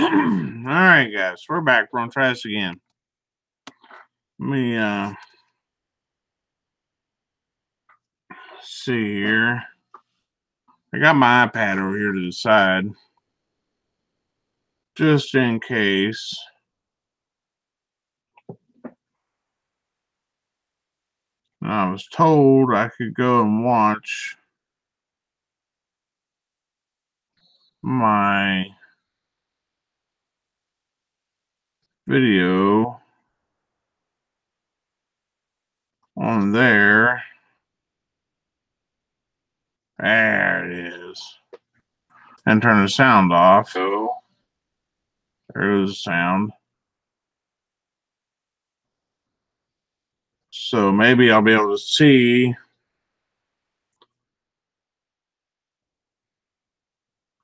Alright, guys, we're back. We're gonna try this again. Let me see here. I got my iPad over here to the side. Just in case. I was told I could go and watch my video on there. There it is. And turn the sound off. So there's the sound. So maybe I'll be able to see.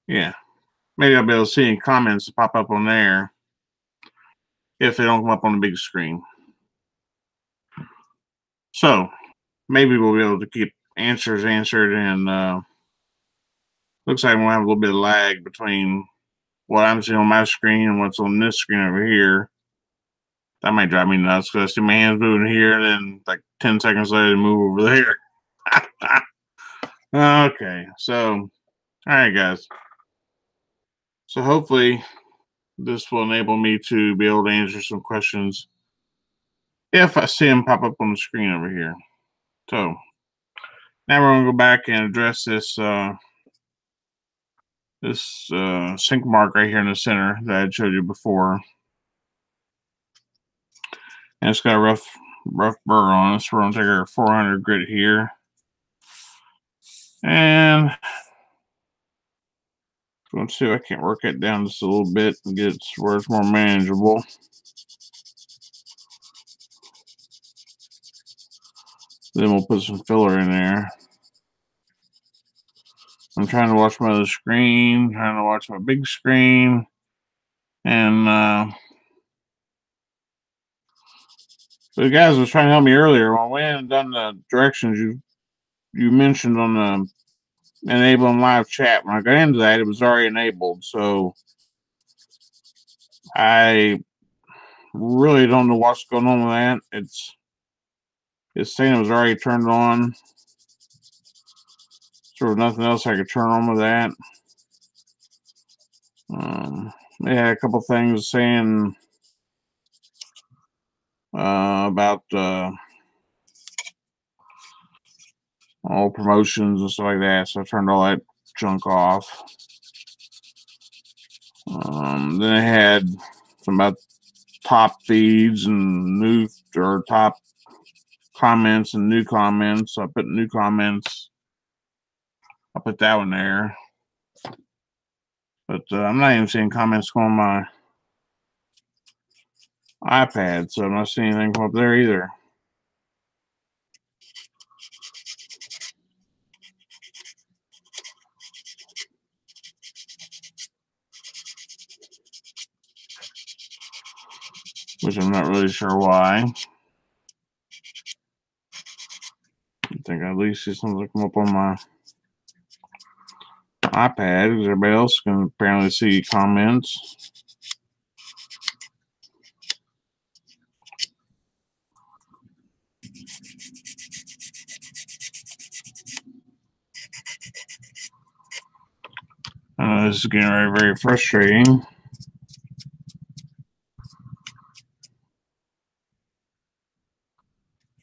Yeah. Maybe I'll be able to see any comments that pop up on there if they don't come up on the big screen. So maybe we'll be able to keep answers answered, and looks like we'll have a little bit of lag between what I'm seeing on my screen and what's on this screen over here. That might drive me nuts because I see my hands moving here, and then like 10 seconds later, they move over there. Okay, so all right, guys. So hopefully this will enable me to be able to answer some questions if I see them pop up on the screen over here. So now we're gonna go back and address this sync mark right here in the center that I showed you before. And it's got a rough burr on it, so we're gonna take our 400 grit here. And let's see if I can work it down just a little bit and get it to where it's more manageable. Then we'll put some filler in there. I'm trying to watch my other screen, trying to watch my big screen, and the guys was trying to help me earlier. When we hadn't done the directions you mentioned on the enabling live chat, when I got into that, it was already enabled. So I really don't know what's going on with that. It's saying it was already turned on. So there was nothing else I could turn on with that. They had a couple things saying about all promotions and stuff like that. So I turned all that junk off. Then I had some about top feeds and new or top comments and new comments. So I put new comments. I'll put that one there. But I'm not even seeing comments go on my iPad, so I'm not seeing anything come up there either. Which I'm not really sure why. I think I at least see something come up on my iPad because everybody else can apparently see comments. This is getting very, very frustrating.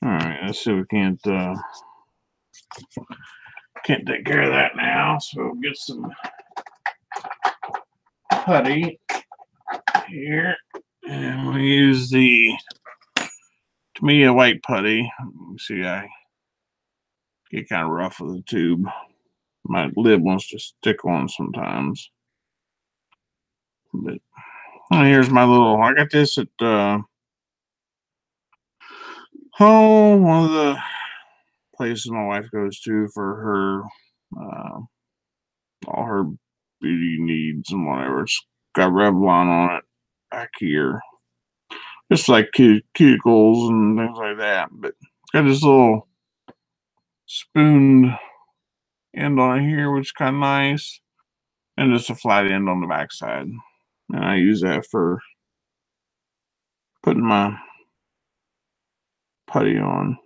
All right, let's see if we can't take care of that now. So we'll get some putty here, and we'll use the Tamiya white putty. Let me see, I get kind of rough with the tube. My lid wants to stick on sometimes. But here's my little. I got this at one of the places my wife goes to for her all her beauty needs and whatever. It's got Revlon on it back here, just like cuticles and things like that. But it's got this little spooned end on it here, which is kind of nice, and just a flat end on the backside. And I use that for putting my putty on.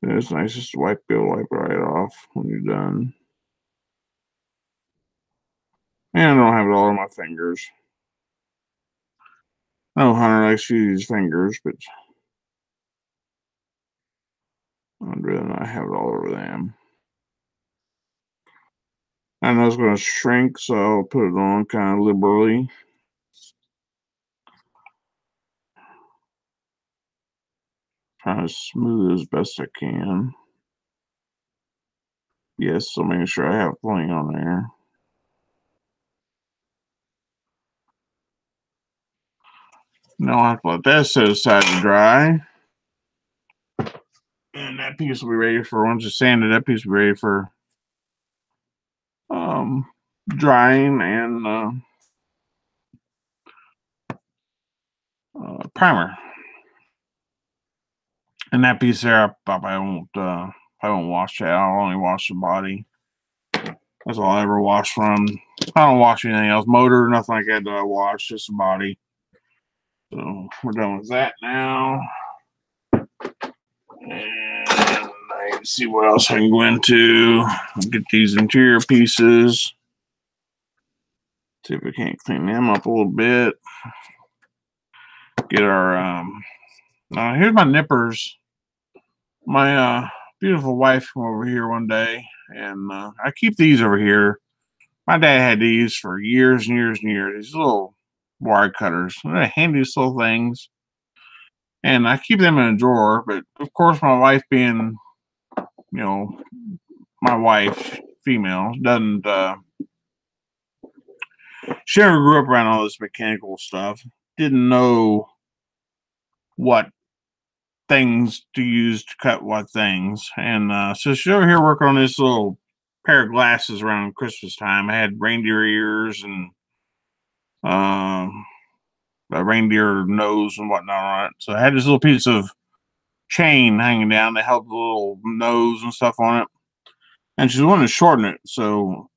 And it's nice just to wipe it right off when you're done. And I don't have it all on my fingers. No Hunter likes to use his fingers, but I'd rather not have it all over them. I know it's going to shrink, so I'll put it on kind of liberally. Trying to smooth it as best I can. Yes, so making sure I have plenty on there. Now I have to let that set aside to dry. And that piece will be ready for, once it's sanded, that piece will be ready for drying and primer. And that piece there, I won't wash that. I'll only wash the body. That's all I ever wash from. I don't wash anything else. Motor, nothing like that do I wash, just the body. So we're done with that now. And I need to see what else I can go into. Get these interior pieces. See if we can't clean them up a little bit. Get our here's my nippers. My beautiful wife came over here one day, and I keep these over here. My dad had these for years and years and years. These little wire cutters. They're the handiest little things. And I keep them in a drawer, but of course my wife being, my wife, female, doesn't she never grew up around all this mechanical stuff. Didn't know what things to use to cut what things. And so she's over here working on this little pair of glasses around Christmas time. I had reindeer ears and a reindeer nose and whatnot on it. So I had this little piece of chain hanging down that held the little nose and stuff on it. And she's wanting to shorten it. So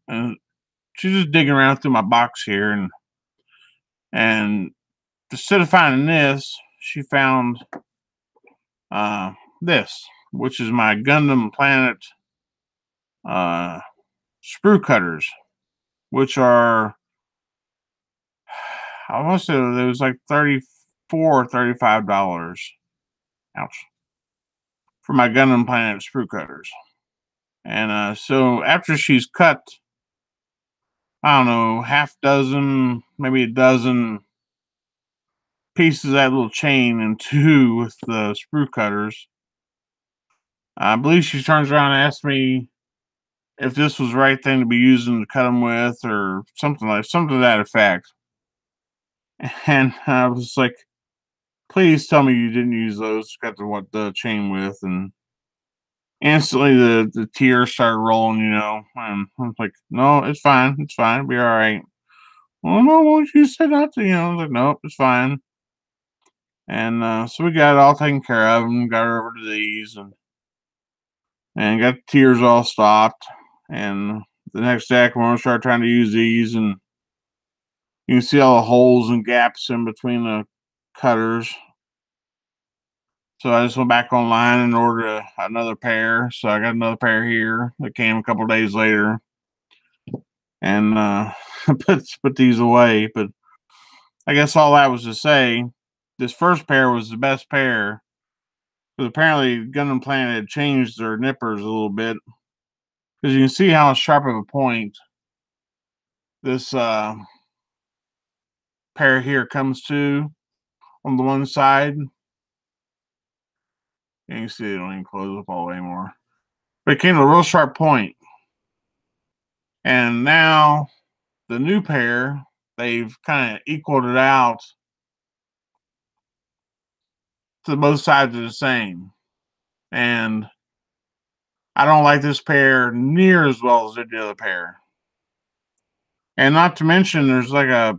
she's just digging around through my box here, and instead of finding this, she found this, which is my Gundam Planet sprue cutters, which are, I want to say it was like $34 or $35. Ouch. For my Gundam Planet sprue cutters. And so after she's cut, I don't know, half dozen, maybe a dozen pieces of that little chain in two with the sprue cutters, I believe she turns around and asks me if this was the right thing to be using to cut them with, or something to that effect. And I was like, please tell me you didn't use those to cut the chain with. And instantly the tears started rolling, and I was like, no, it's fine. It'll be all right. Well, no, won't you said not to, I was like, nope, it's fine. And so we got it all taken care of and got her over to these, and got the tears all stopped. And the next day I come over and start trying to use these, and you can see all the holes and gaps in between the cutters. So I just went back online and ordered another pair. So I got another pair here that came a couple days later, and put these away. But I guess all that was to say, this first pair was the best pair, because apparently Gundam Planet had changed their nippers a little bit, because you can see how sharp of a point this pair here comes to on the one side. And you can see it don't even close up all the way anymore. But it came to a real sharp point. And now the new pair, they've kind of equaled it out to both sides are the same. And I don't like this pair near as well as the other pair. And not to mention, there's like a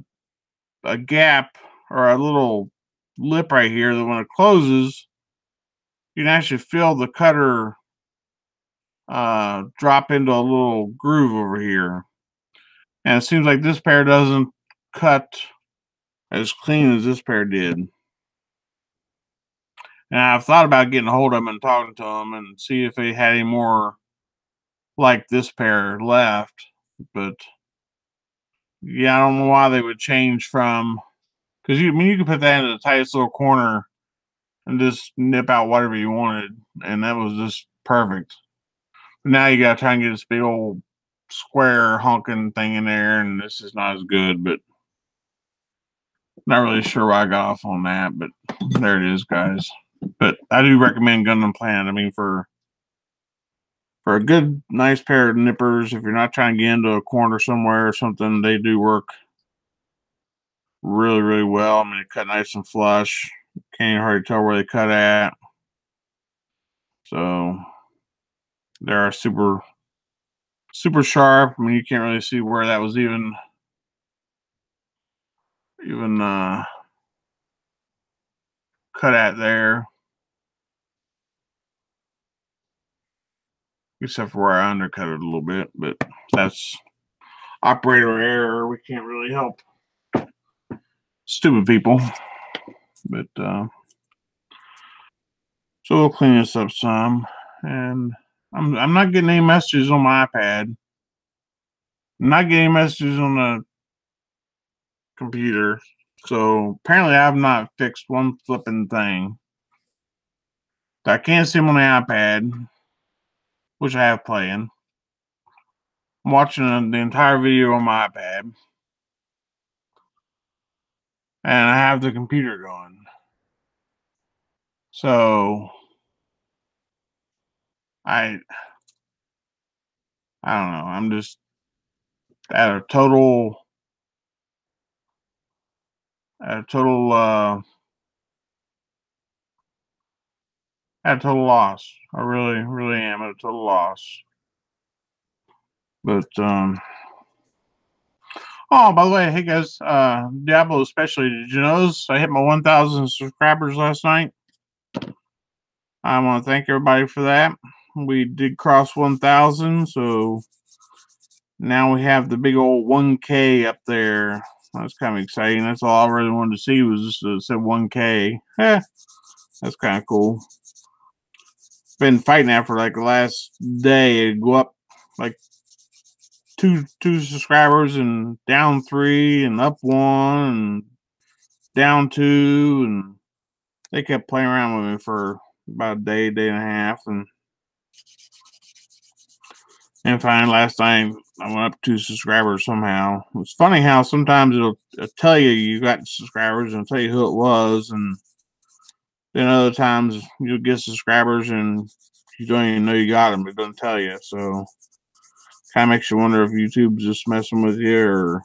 gap or a little lip right here that when it closes, you can actually feel the cutter drop into a little groove over here. And it seems like this pair doesn't cut as clean as this pair did. And I've thought about getting a hold of them and talking to them and see if they had any more like this pair left. But yeah, I don't know why they would change from, because you could put that in the tightest little corner and just nip out whatever you wanted, and that was just perfect. But now you got to try and get this big old square honking thing in there, and this is not as good. But not really sure why I got off on that, but there it is, guys. But I do recommend Gundam Planet. I mean, for a good, nice pair of nippers, if you're not trying to get into a corner somewhere or something, they do work really, really well. I mean, they cut nice and flush. Can't even hardly tell where they cut at. So they are super, super sharp. I mean, you can't really see where that was even cut at there, except for where I undercut it a little bit. But that's operator error. We can't really help stupid people. But so we'll clean this up some, and I'm not getting any messages on my iPad. I'm not getting messages on the computer. So apparently I've not fixed one flipping thing. I can't see them on the iPad, which I have playing. I'm watching the entire video on my iPad, and I have the computer going. So I don't know. I'm just at a total at a total at a total loss. I really, really am at a total loss. But oh, by the way, hey guys, Diablo especially, did you notice I hit my 1,000 subscribers last night? I want to thank everybody for that. We did cross 1,000, so now we have the big old 1K up there. That's kind of exciting. That's all I really wanted to see was just it said 1K. That's kind of cool. Been fighting that for like the last day. It'd go up like two subscribers and down 3 and up 1 and down 2, and they kept playing around with me for about a day and a half, and finally last night I went up 2 subscribers somehow. It's funny how sometimes it'll tell you got subscribers and tell you who it was, and then other times you'll get subscribers and you don't even know you got them. It doesn't tell you, so kind of makes you wonder if YouTube's just messing with you, or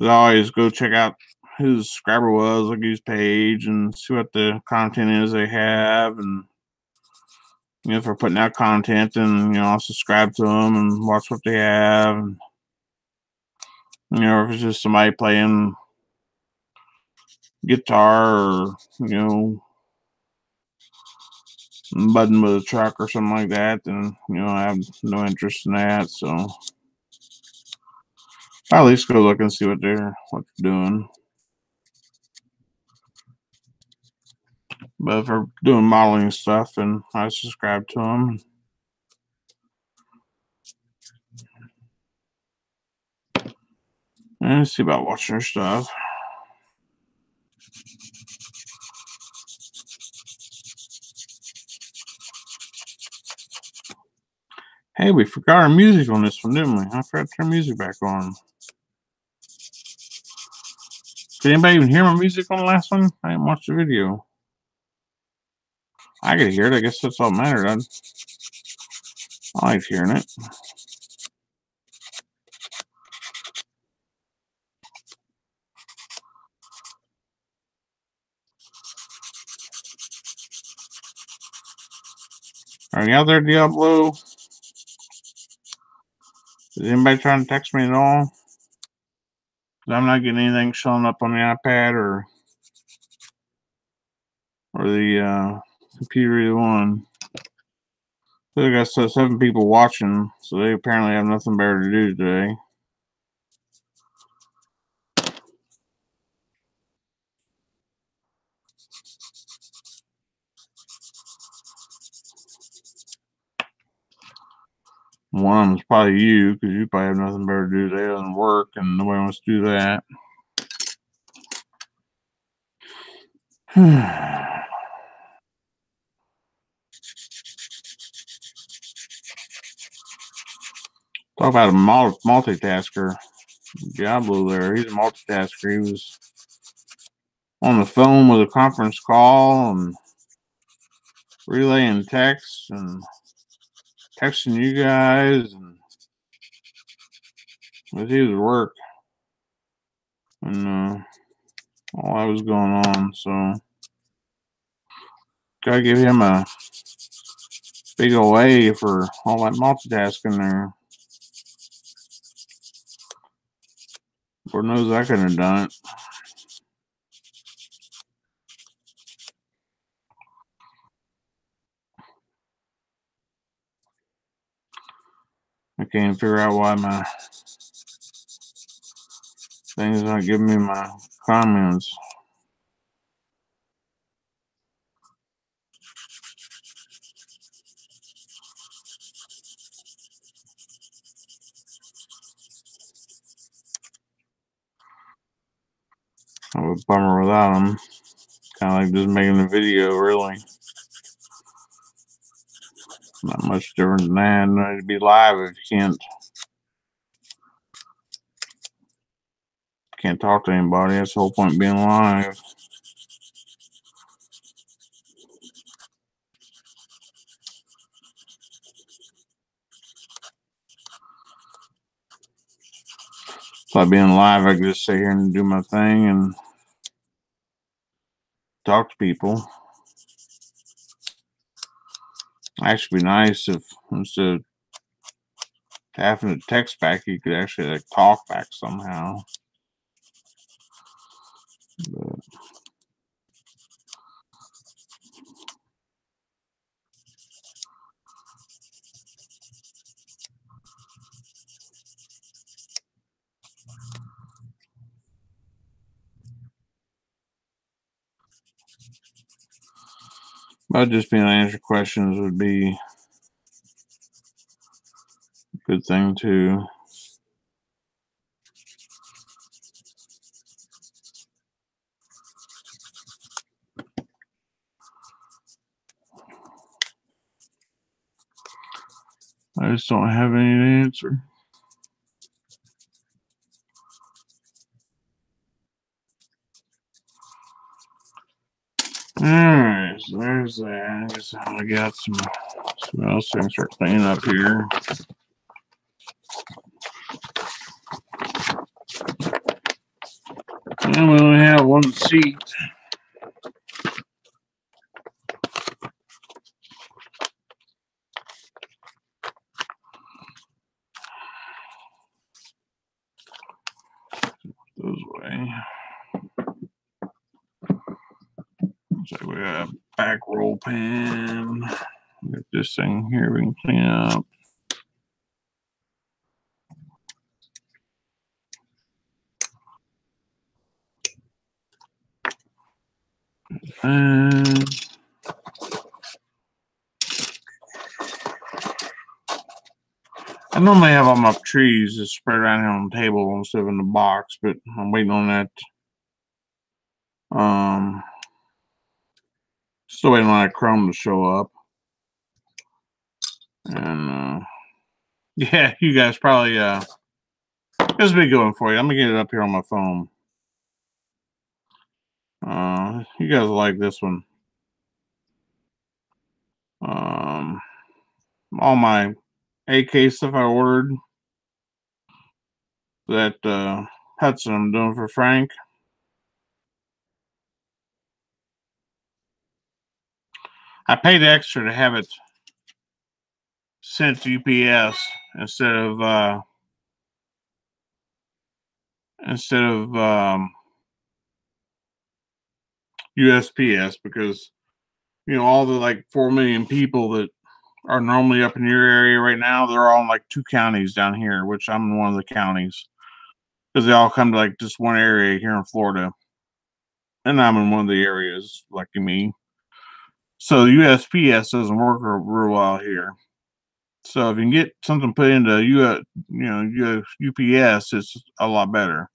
I always go check out who the subscriber was, look at his page, and see what the content is they have, and if they're putting out content, then I'll subscribe to them and watch what they have, and if it's just somebody playing guitar or budding with a truck or something like that, then I have no interest in that. So I'll at least go look and see what they're doing. But if they're doing modeling stuff, then I subscribe to them. And see about watching their stuff. Hey, we forgot our music on this one, didn't we? I forgot to turn music back on. Did anybody even hear my music on the last one? I didn't watch the video. I could hear it. I guess that's all that mattered. I liked hearing it. Are you out there, Diablo? Is anybody trying to text me at all? I'm not getting anything showing up on the iPad or the computer, either one. So I got 7 people watching, so they apparently have nothing better to do today. One of them's probably you, because you probably have nothing better to do today than work, and nobody wants to do that. Talk about a multitasker. Diablo there. He's a multitasker. He was on the phone with a conference call and relaying text and texting you guys, and but he was work, and all that was going on. So gotta give him a big ol' A for all that multitasking there. Lord knows I couldn't have done it. I can't figure out why my thing is not giving me my comments. I'm a bummer without them. Kind of like just making a video, really. Not much different than that. No need to be live if you can't talk to anybody. That's the whole point of being live. By being live, I can just sit here and do my thing and talk to people. Actually, be nice if instead of having to text back, you could actually like talk back somehow. But just being able to answer questions would be a good thing too. I just don't have any to answer. Alright, so there's that. I guess I got some else I can start cleaning up here. And we only have one seat. Those way. So we got a back roll pan. Get this thing here we can clean up. And I normally have all my trees just spread around here on the table instead of in the box, but I'm waiting on that. Still waiting on that chrome to show up. And yeah, you guys probably this will be going for you. I'm gonna get it up here on my phone. You guys will like this one. All my AK stuff I ordered that Hudson I'm doing for Frank. I paid extra to have it sent to UPS instead of USPS because all the like 4 million people that are normally up in your area right now, they're all in like 2 counties down here, which I'm in one of the counties because they all come to like just one area here in Florida, and I'm in one of the areas. Lucky me. So the USPS doesn't work real well here. So if you can get something put into UPS, it's a lot better.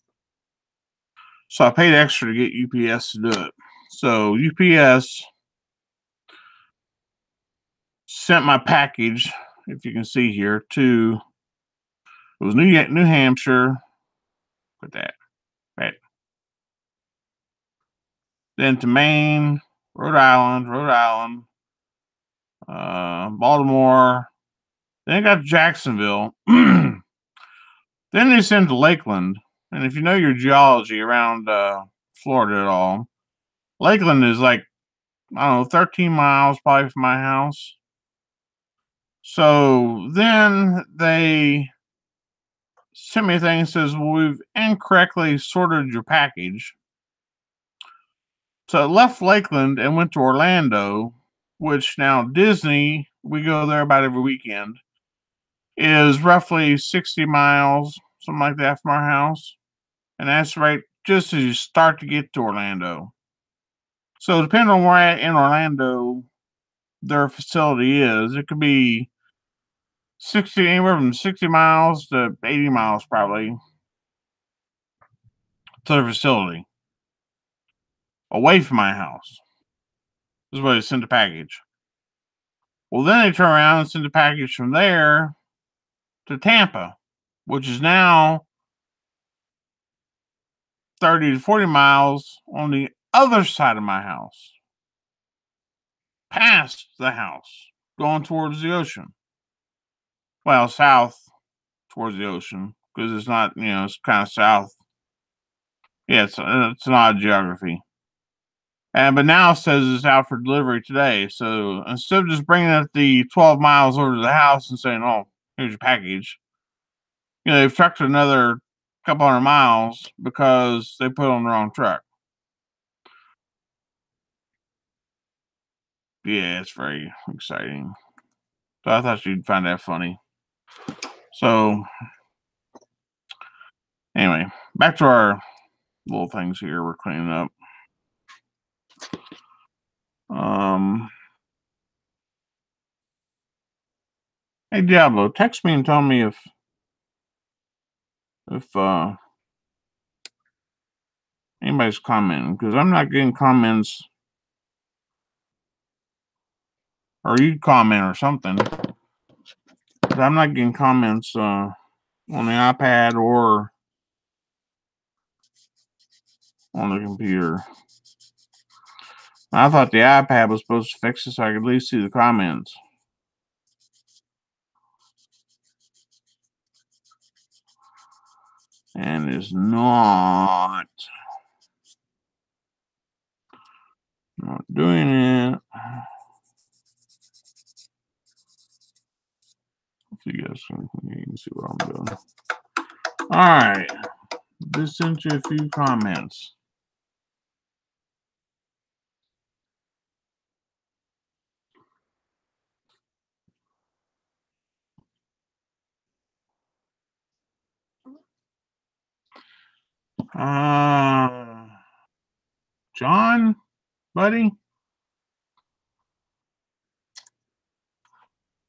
So I paid extra to get UPS to do it. So UPS sent my package, if you can see here, to it was New Hampshire. Put that right. Then to Maine, Rhode Island, Baltimore. Then it got to Jacksonville. Then they sent to Lakeland. And if you know your geology around Florida at all, Lakeland is like, I don't know, 13 miles probably from my house. So then they sent me a thing that says, well, we've incorrectly sorted your package. So it left Lakeland and went to Orlando, which now Disney, we go there about every weekend, is roughly 60 miles, something like that from our house. And that's right just as you start to get to Orlando. So depending on where in Orlando their facility is, it could be anywhere from 60 miles to 80 miles probably to their facility. Away from my house. This is where they send the package. Well, then they turn around and send the package from there to Tampa, which is now 30 to 40 miles on the other side of my house, past the house, going towards the ocean. Well, south towards the ocean, because it's not, it's kind of south. Yeah, it's an odd geography. But now it says it's out for delivery today. So instead of just bringing it the 12 miles over to the house and saying, oh, here's your package, they've trucked another couple hundred miles because they put it on the wrong truck. Yeah, it's very exciting. So I thought you'd find that funny. So anyway, back to our little things here we're cleaning up. Hey Diablo, text me and tell me if anybody's commenting, because I'm not getting comments, or you comment or something. But I'm not getting comments on the iPad or on the computer. I thought the iPad was supposed to fix it so I could at least see the comments. And it's not doing it. So you guys can see what I'm doing. All right. Just sent you a few comments. John, buddy.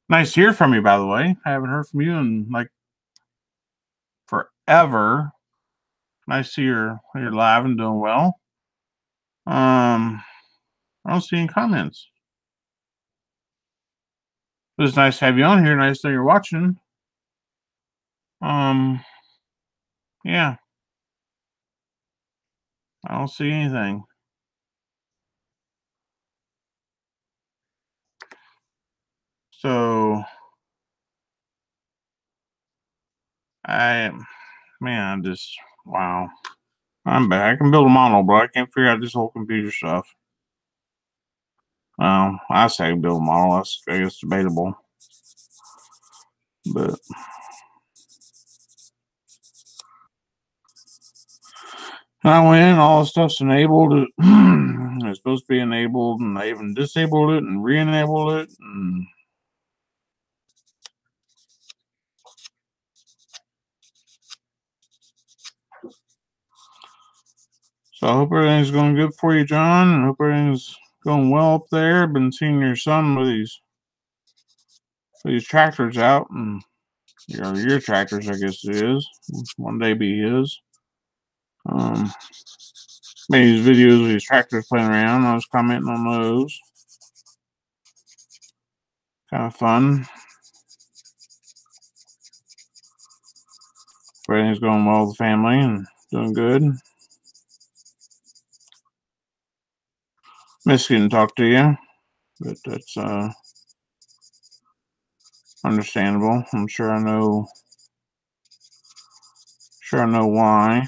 Nice to hear from you, by the way. I haven't heard from you in like forever. Nice to hear you're live and doing well. I don't see any comments. But it's nice to have you on here. Nice that you're watching. Yeah. I don't see anything. So wow. I'm back. I can build a model, but I can't figure out this whole computer stuff. I say I can build a model. That's, I guess, debatable. But I went in, all the stuff's enabled. It's supposed to be enabled, and I even disabled it and re-enabled it. And So I hope everything's going good for you, John. And hope everything's going well up there. Been seeing your son with these tractors out, and your tractors, I guess it is. One day be his. Made these videos with these tractors playing around. I was commenting on those. Kind of fun. Everything's going well with the family and doing good. Miss getting to talk to you, but that's understandable. I'm sure I know. Sure I know why.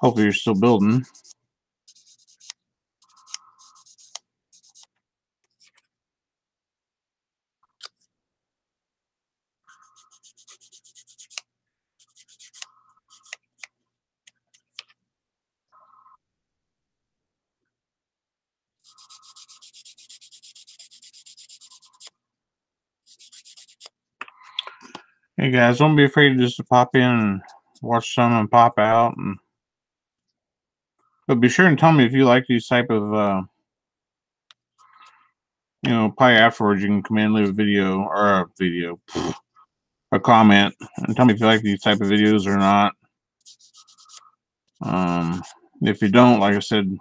Hopefully you're still building. Hey guys, don't be afraid just to pop in and watch some and pop out. But be sure and tell me if you like these type of probably afterwards you can come in and leave a video or a comment and tell me if you like these type of videos or not. If you don't, like I said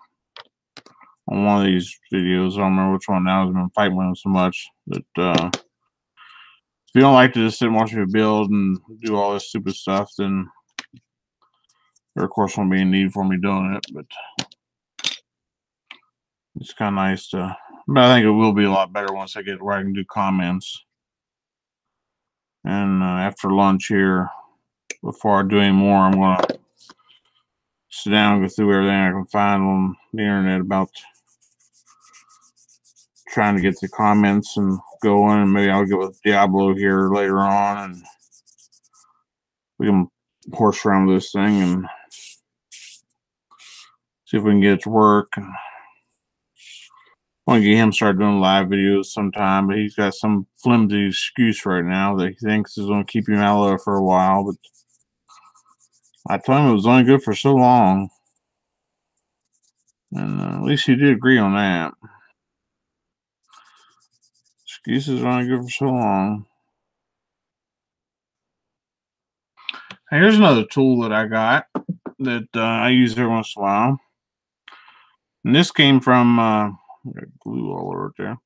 on one of these videos, I don't remember which one now, I've been fighting with them so much. But if you don't like to just sit and watch me build and do all this stupid stuff, then there of course won't be any need for me doing it. But it's kind of nice to. But I think it will be a lot better once I get where I can do comments. And after lunch here, before I do any more, I'm gonna sit down and go through everything I can find on the internet about trying to get the comments and going, and maybe I'll get with Diablo here later on, and we can horse around with this thing and see if we can get it to work. And I want to get him started doing live videos sometime, but he's got some flimsy excuse right now that he thinks is going to keep him out of there for a while. But I told him it was only good for so long, and at least he did agree on that. Excuses are only good for so long. Hey, here's another tool that I got that I use every once in a while. And this came from glue all over it there.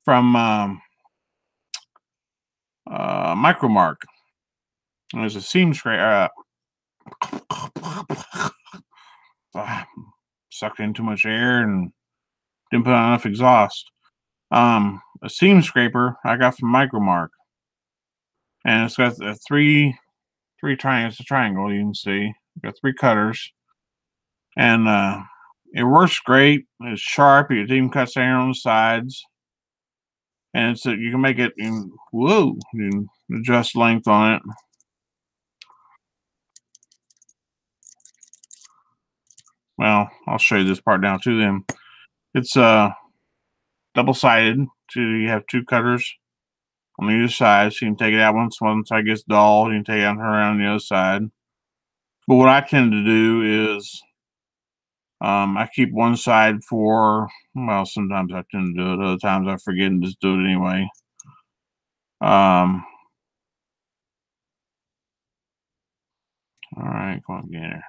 From Micromark. There's a seam scraper. Sucked in too much air and didn't put on enough exhaust. A seam scraper I got from Micromark, and it's got three triangles. It's a triangle. You can see got three cutters, and it works great. It's sharp. It even cuts hair on the sides, and it's you can make it in you can adjust length on it. Well, I'll show you this part down too. Then it's double-sided. So you have two cutters on either side, so you can take it out once I gets dull. You can take it out around the other side. But what I tend to do is I keep one side for, well, sometimes I tend to do it. Other times I forget and just do it anyway. All right, come on, get here.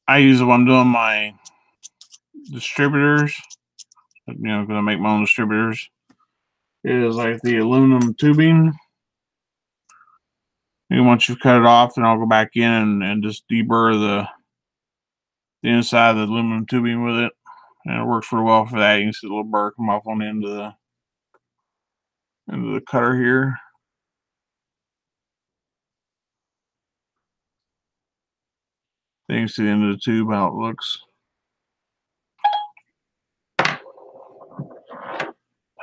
I use it when I'm doing my distributors. Because I make my own distributors. It is like the aluminum tubing. And once you've cut it off, then I'll go back in and just deburr the inside of the aluminum tubing with it. And it works real well for that. You can see a little burr come off on the end of the cutter here. Then you can see the end of the tube, how it looks.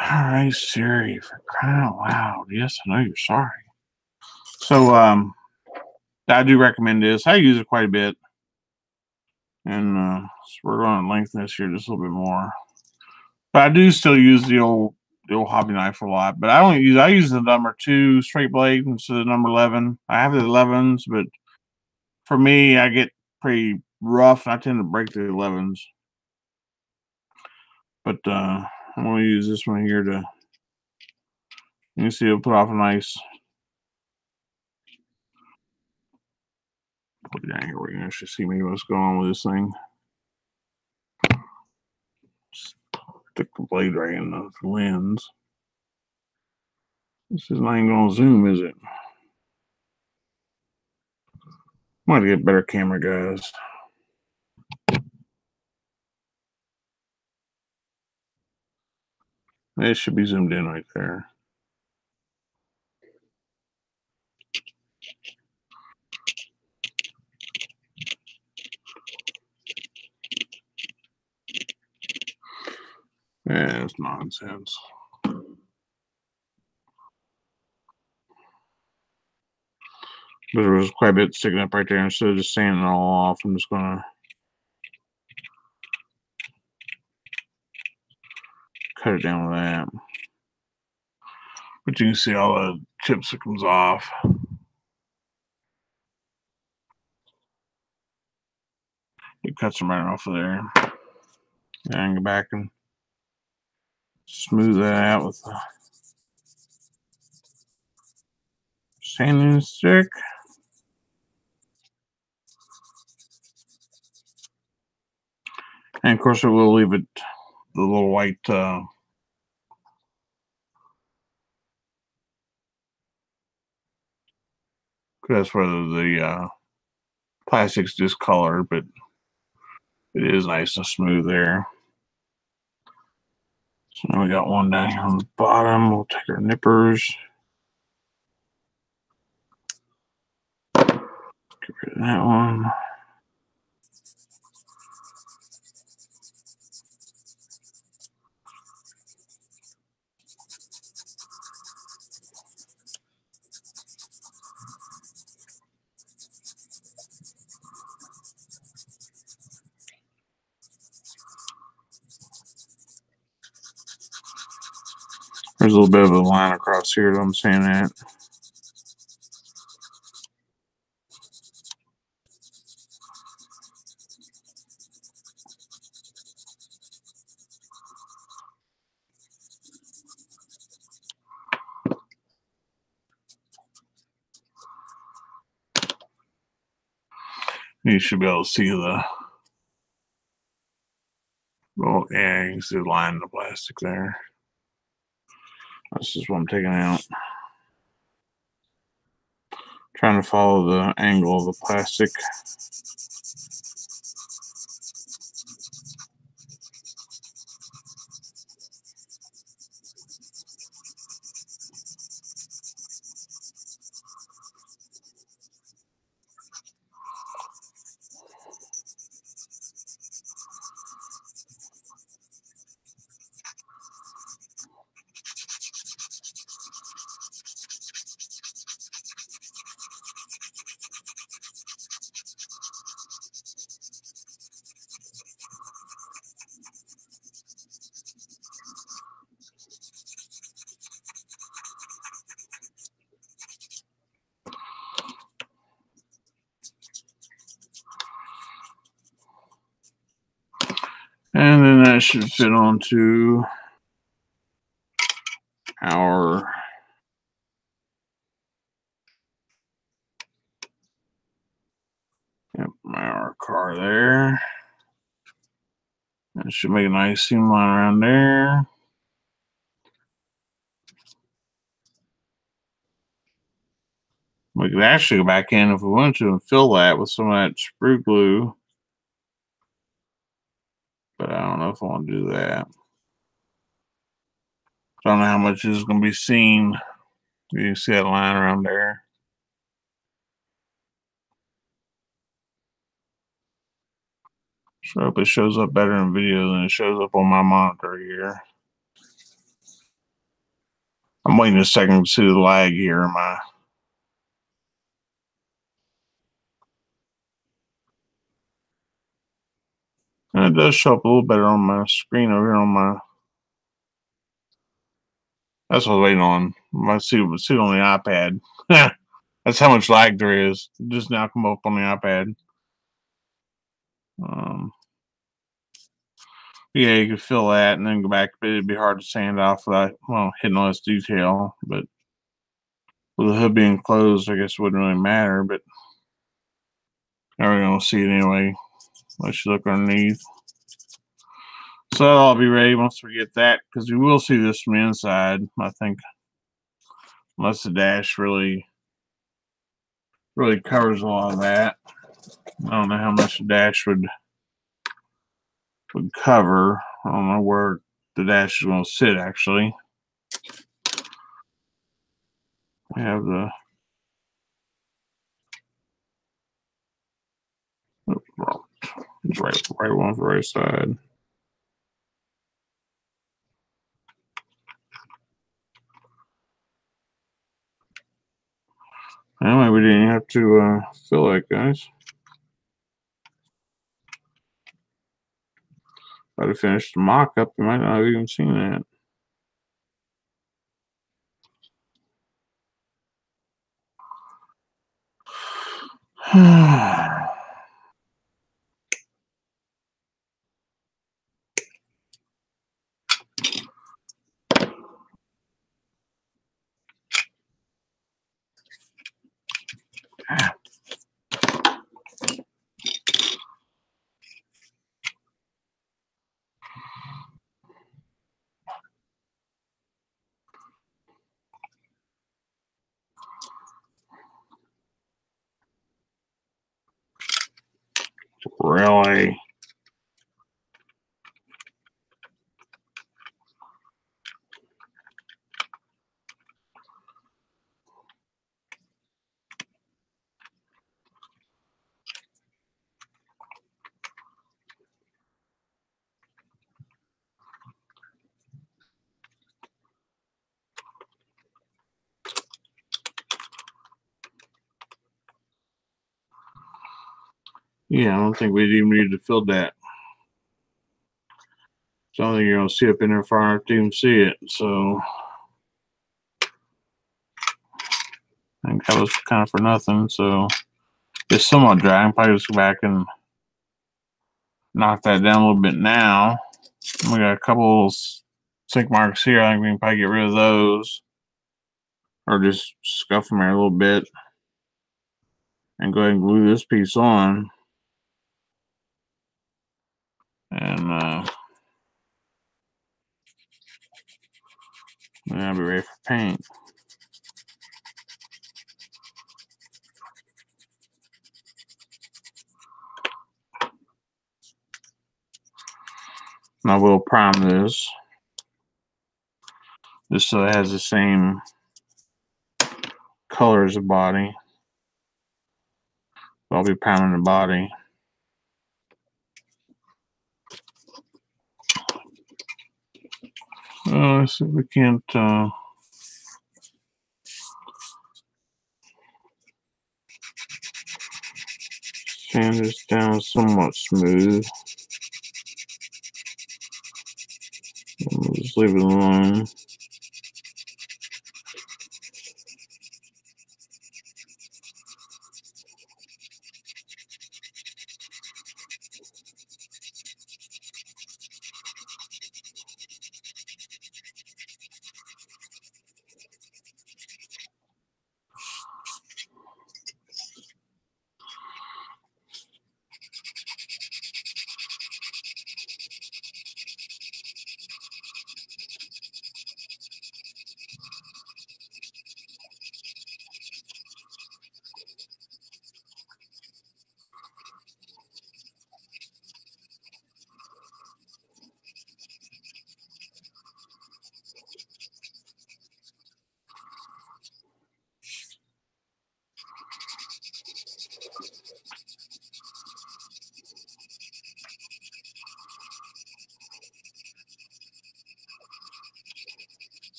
All right, Siri, for crying out loud. Yes, I know you're sorry. So, I do recommend this. I use it quite a bit, and so we're going to lengthen this here just a little bit more. But I do still use the old hobby knife a lot. But I use the number 2 straight blade instead of the number 11. I have the 11s, but for me, I get pretty rough, and I tend to break the 11s. But I'm going to use this one here to. You can see it'll put off a nice. Put it down here where you can actually see maybe what's going on with this thing. Stick the blade right in the lens. This is not even going to zoom, is it? I'm going to get a better camera, guys. It should be zoomed in right there. Yeah, it's nonsense. But there was quite a bit sticking up right there. Instead of just sanding it all off, I'm just going to cut it down with that. But you can see all the chips that comes off. It cuts them right off of there. And go back and smooth that out with the sanding stick. And of course, it will leave it the little white that's where the plastic's discolored, but it is nice and smooth there. So now we got one down here on the bottom. We'll take our nippers. Get rid of that one. There's a little bit of a line across here that I'm saying that. You should be able to see the, well, yeah, you can see the line in the plastic there. This is what I'm taking out. Trying to follow the angle of the plastic. And then that should fit onto our our car there. That should make a nice seam line around there. We could actually go back in if we wanted to and fill that with some of that sprue glue. But I don't know if I want to do that. I don't know how much is going to be seen. You can see that line around there. So I hope it shows up better in video than it shows up on my monitor here. I'm waiting a second to see the lag here in my. And it does show up a little better on my screen over here on my. That's what I was waiting on. I see it on the iPad. That's how much lag there is. It just now come up on the iPad. Yeah, you could fill that and then go back, but it'd be hard to sand off without, well, hitting all this detail. But with the hood being closed, I guess it wouldn't really matter. But now we're going to see it anyway. Let's look underneath. So I'll be ready once we get that, because we will see this from the inside, I think, unless the dash really covers a lot of that. I don't know how much the dash would cover. I don't know where the dash is going to sit, actually. We have the it's right one for the right side. Anyway, we didn't have to fill that, guys. If I'd have finished the mock-up, you might not have even seen that. Really? Yeah, I don't think we'd even need to fill that. So I don't think you're going to see up in there far enough to even see it. So I think that was kind of for nothing. So it's somewhat dry. I can probably just go back and knock that down a little bit now. We got a couple sink marks here. I think we can probably get rid of those. Or just scuff them here a little bit. And go ahead and glue this piece on. And I'll be ready for paint. And I will prime this just so it has the same color as the body. I'll be priming the body. Let's see if we can't sand this down somewhat smooth. We'll just leave it alone.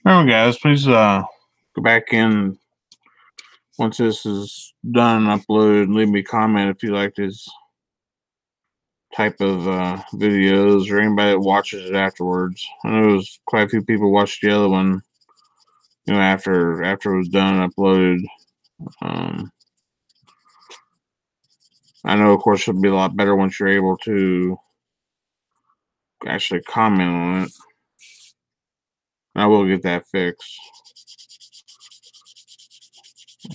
Remember, guys, please go back in once this is done and uploaded. Leave me a comment if you like this type of videos, or anybody that watches it afterwards. I know there's quite a few people watched the other one, after it was done and uploaded. Um, I know, of course, it'll be a lot better once you're able to actually comment on it. I will get that fixed.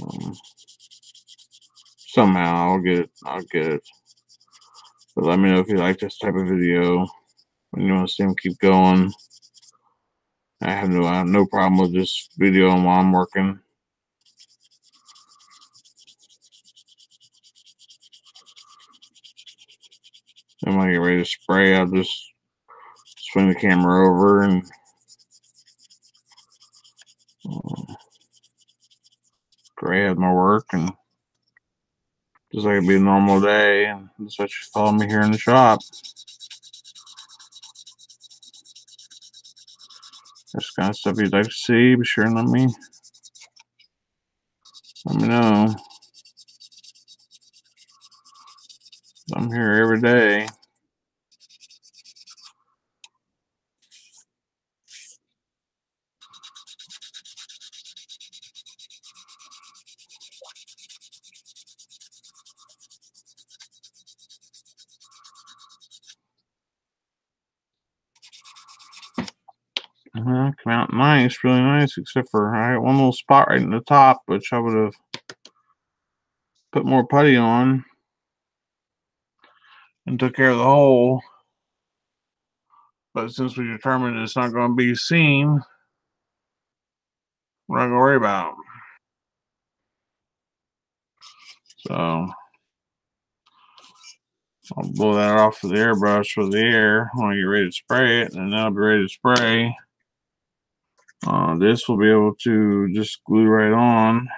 Um, Somehow I'll get it. I'll get it. But let me know if you like this type of video and you want to see them keep going. I have no problem with this video while I'm working. And when I get ready to spray, I'll just swing the camera over and grab my work, and just like it'd be a normal day, and just let you follow me here in the shop. This kind of stuff you'd like to see, be sure and let me know. I'm here every day. Come out nice, really nice, except for I got one little spot right in the top, which I would have put more putty on and took care of the hole. But since we determined it's not going to be seen, we're not going to worry about it. So I'll blow that off with the airbrush with the air when I get ready to spray it, and then I'll be ready to spray. This will be able to just glue right on.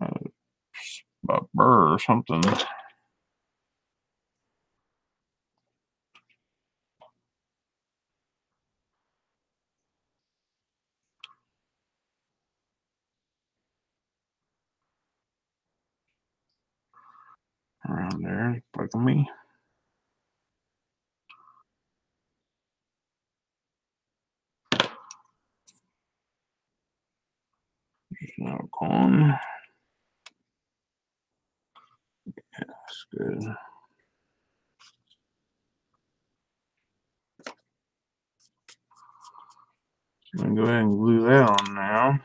A burr or something. Around there, bugging me. There's no gone. Yeah, that's good. I'm gonna go ahead and glue that on now.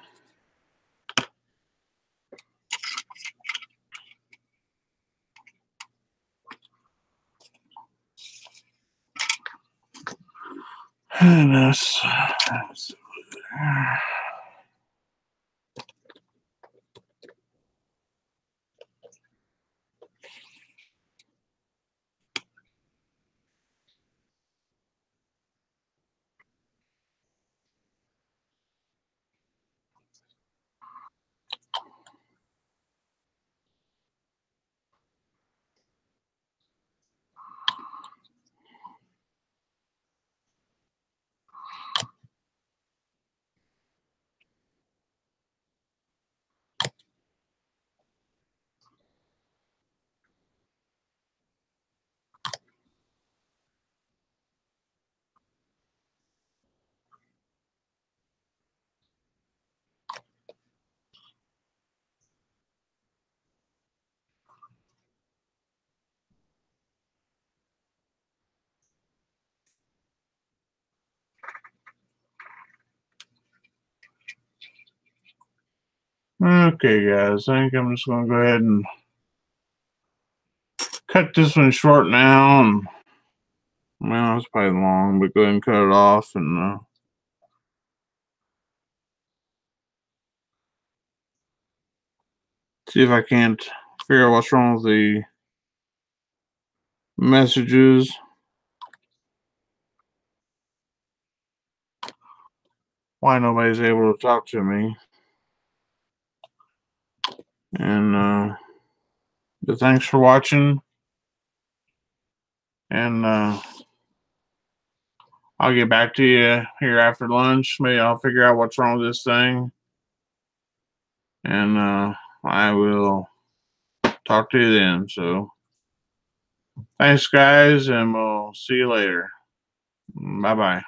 And that's okay, guys. I think I'm just gonna go ahead and cut this one short now. And well, it's probably long, but go ahead and cut it off and see if I can't figure out what's wrong with the messages. Why nobody's able to talk to me. And but thanks for watching. And I'll get back to you here after lunch. Maybe I'll figure out what's wrong with this thing, and I will talk to you then. So thanks, guys, and we'll see you later. Bye bye.